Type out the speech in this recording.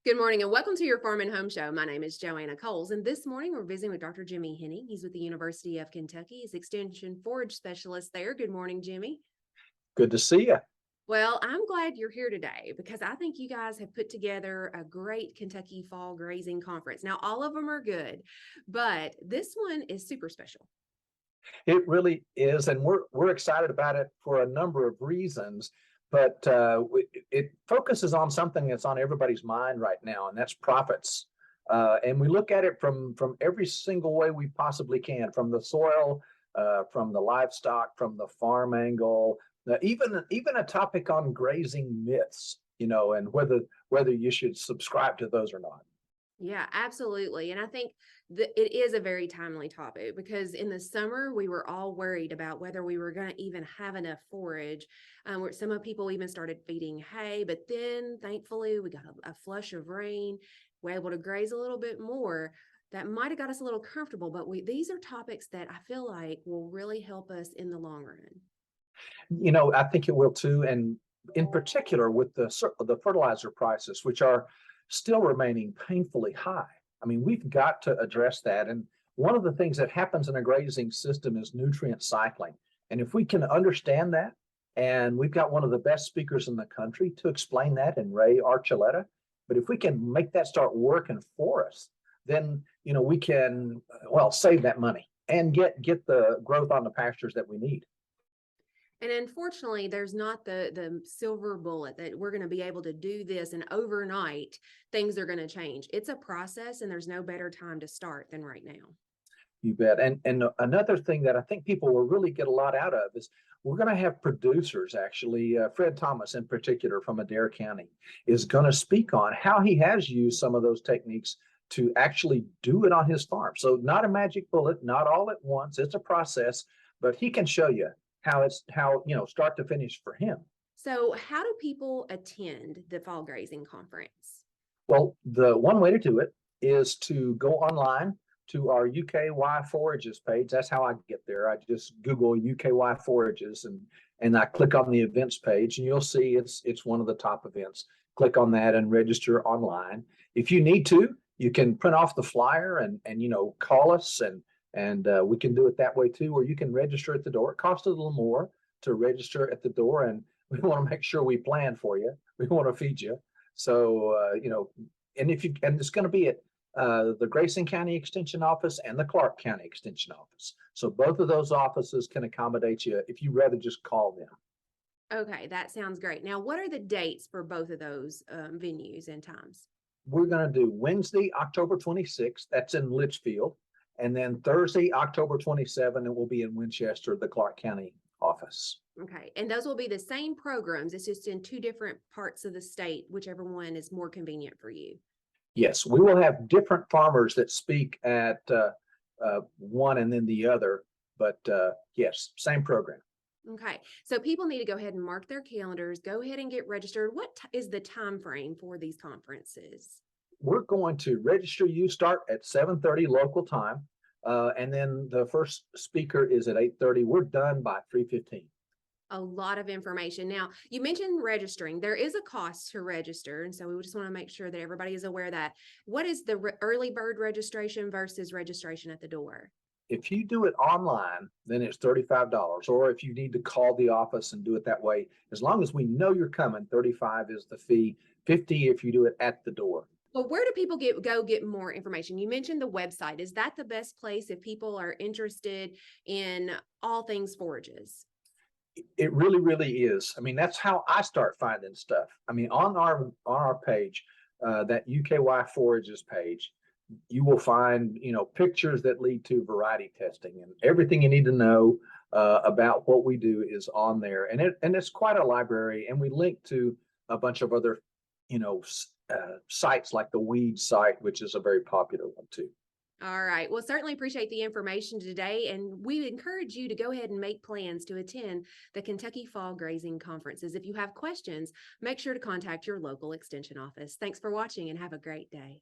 Good morning and welcome to your Farm and Home Show. My name is Joanna Coles, and this morning we're visiting with Dr. Jimmy Henning. He's with the University of Kentucky. He's Extension Forage Specialist there. Good morning, Jimmy. Good to see you. Well, I'm glad you're here today because I think you guys have put together a great Kentucky Fall Grazing Conference. Now, all of them are good, but this one is super special. It really is, and we're excited about it for a number of reasons. But it focuses on something that's on everybody's mind right now, and that's profits. And we look at it from every single way we possibly can, from the soil, from the livestock, from the farm angle, even a topic on grazing myths, and whether you should subscribe to those or not. Yeah, absolutely. And I think that it is a very timely topic because in the summer, we were all worried about whether we were going to even have enough forage. Where some of people even started feeding hay, but then thankfully we got a flush of rain. We're able to graze a little bit more. That might have got us a little comfortable, but these are topics that I feel like will really help us in the long run. I think it will too, and in particular with the fertilizer prices, which are still remaining painfully high. I mean, we've got to address that. And one of the things that happens in a grazing system is nutrient cycling. And if we can understand that, and we've got one of the best speakers in the country to explain that in Ray Archuleta, but if we can make that start working for us, then we can save that money and get the growth on the pastures that we need. And unfortunately, there's not the silver bullet that we're going to be able to do this and overnight things are going to change. It's a process, and there's no better time to start than right now. You bet. And another thing that I think people will really get a lot out of is we're going to have producers, actually. Fred Thomas in particular from Adair County is going to speak on how he has used some of those techniques to actually do it on his farm. So not a magic bullet, not all at once. It's a process, but he can show you how start to finish for him. So how do people attend the Fall Grazing Conference? Well, the one way to do it is to go online to our UKY Forages page. That's how I get there. I just Google UKY Forages and I click on the events page, and you'll see it's one of the top events. Click on that and register online. If you need to, you can print off the flyer and call us and we can do it that way too, or you can register at the door. It costs a little more to register at the door, and we want to make sure we plan for you. We want to feed you. So, and it's going to be at the Grayson County Extension Office and the Clark County Extension Office. So both of those offices can accommodate you if you'd rather just call them. Okay, that sounds great. Now, what are the dates for both of those venues and times? We're going to do Wednesday, October 26th. That's in Litchfield. And then Thursday, October 27th, it will be in Winchester, the Clark County office. Okay, and those will be the same programs. It's just in two different parts of the state, whichever one is more convenient for you. Yes, we will have different farmers that speak at one and then the other, but yes, same program. Okay, so people need to go ahead and mark their calendars, go ahead and get registered. What is the time frame for these conferences? We're going to register you, start at 7:30 local time, and then the first speaker is at 8:30. We're done by 3:15. A lot of information. Now, you mentioned registering. There is a cost to register, and so we just want to make sure that everybody is aware of that. What is the early bird registration versus registration at the door? If you do it online, then it's $35, or if you need to call the office and do it that way, as long as we know you're coming, 35 is the fee, 50 if you do it at the door. Well, where do people go get more information? You mentioned the website. Is that the best place if people are interested in all things forages? It really, really is. I mean, that's how I start finding stuff. I mean, on our page, that UKY Forages page, you will find pictures that lead to variety testing, and everything you need to know about what we do is on there. And it's quite a library, and we link to a bunch of other sites like the Weed site, which is a very popular one too. All right. Well, certainly appreciate the information today, and we encourage you to go ahead and make plans to attend the Kentucky Fall Grazing Conferences. If you have questions, make sure to contact your local extension office. Thanks for watching and have a great day.